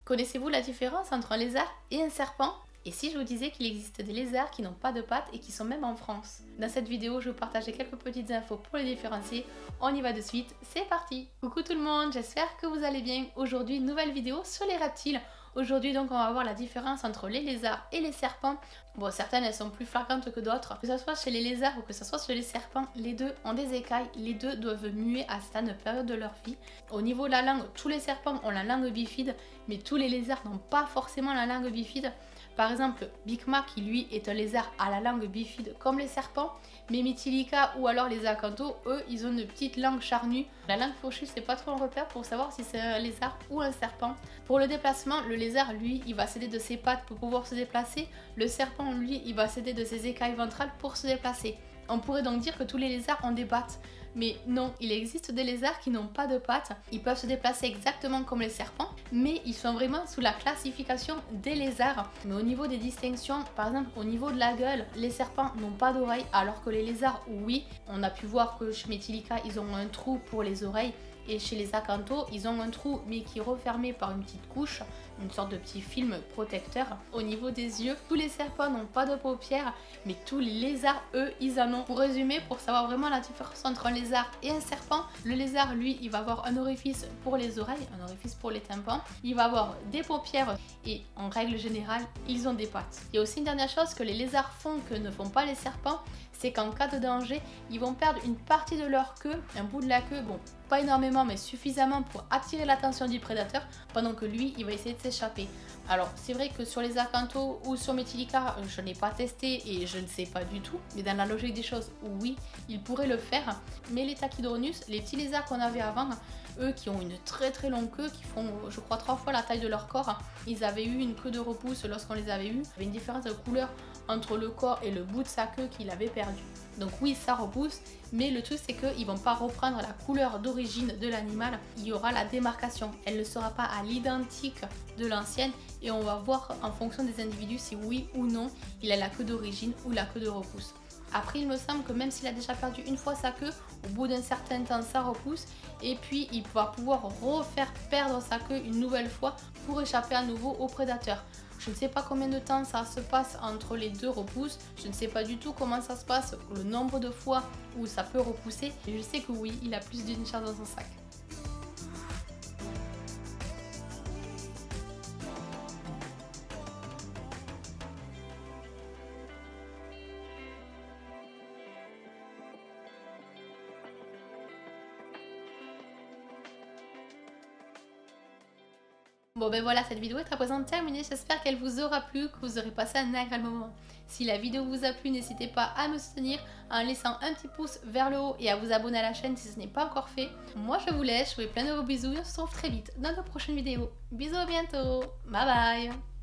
Connaissez-vous la différence entre un lézard et un serpent? Et si je vous disais qu'il existe des lézards qui n'ont pas de pattes et qui sont même en France? Dans cette vidéo, je vais vous partager quelques petites infos pour les différencier. On y va de suite, c'est parti! Coucou tout le monde, j'espère que vous allez bien. Aujourd'hui, nouvelle vidéo sur les reptiles. Aujourd'hui donc on va voir la différence entre les lézards et les serpents. Bon, certaines elles sont plus flagrantes que d'autres. Que ce soit chez les lézards ou que ce soit chez les serpents, les deux ont des écailles, les deux doivent muer à certaines périodes de leur vie. Au niveau de la langue, tous les serpents ont la langue bifide, mais tous les lézards n'ont pas forcément la langue bifide. Par exemple, Bikma qui lui est un lézard à la langue bifide comme les serpents, mais Mytilica ou alors les Acanthos, eux, ils ont une petite langue charnue. La langue fourchue, c'est pas trop un repère pour savoir si c'est un lézard ou un serpent. Pour le déplacement, le lézard, lui, il va s'aider de ses pattes pour pouvoir se déplacer. Le serpent, lui, il va s'aider de ses écailles ventrales pour se déplacer. On pourrait donc dire que tous les lézards ont des pattes. Mais non, il existe des lézards qui n'ont pas de pattes. Ils peuvent se déplacer exactement comme les serpents, mais ils sont vraiment sous la classification des lézards. Mais au niveau des distinctions, par exemple au niveau de la gueule, les serpents n'ont pas d'oreilles alors que les lézards, oui. On a pu voir que chez Mytilica, ils ont un trou pour les oreilles. Et chez les Acanthos, ils ont un trou mais qui est refermé par une petite couche, une sorte de petit film protecteur. Au niveau des yeux, tous les serpents n'ont pas de paupières, mais tous les lézards, eux, ils en ont. Pour résumer, pour savoir vraiment la différence entre un lézard et un serpent, le lézard, lui, il va avoir un orifice pour les oreilles, un orifice pour les tympans, il va avoir des paupières et en règle générale, ils ont des pattes. Il y a aussi une dernière chose que les lézards font que ne font pas les serpents, c'est qu'en cas de danger, ils vont perdre une partie de leur queue, un bout de la queue, bon, pas énormément mais suffisamment pour attirer l'attention du prédateur pendant que lui, il va essayer de s'échapper. Alors, c'est vrai que sur les Acanthos ou sur Mytilica, je n'ai pas testé et je ne sais pas du tout, mais dans la logique des choses, oui, ils pourraient le faire. Mais les Tachydornus, les petits lézards qu'on avait avant, eux qui ont une très longue queue, qui font, je crois, 3 fois la taille de leur corps, ils avaient eu une queue de repousse lorsqu'on les avait eus. Il y avait une différence de couleur entre le corps et le bout de sa queue qu'il avait perdu. Donc oui, ça repousse, mais le truc c'est qu'ils ne vont pas reprendre la couleur d'origine de l'animal, il y aura la démarcation. Elle ne sera pas à l'identique de l'ancienne et on va voir en fonction des individus si oui ou non il a la queue d'origine ou la queue de repousse. Après, il me semble que même s'il a déjà perdu une fois sa queue, au bout d'un certain temps, ça repousse. Et puis, il va pouvoir refaire perdre sa queue une nouvelle fois pour échapper à nouveau au prédateur. Je ne sais pas combien de temps ça se passe entre les deux repousses. Je ne sais pas du tout comment ça se passe, le nombre de fois où ça peut repousser. Mais je sais que oui, il a plus d'une chance dans son sac. Bon ben voilà, cette vidéo est à présent terminée, j'espère qu'elle vous aura plu, que vous aurez passé un agréable moment. Si la vidéo vous a plu, n'hésitez pas à me soutenir en laissant un petit pouce vers le haut et à vous abonner à la chaîne si ce n'est pas encore fait. Moi je vous laisse, je vous fais plein de gros bisous et on se retrouve très vite dans de prochaines vidéos. Bisous, à bientôt, bye bye.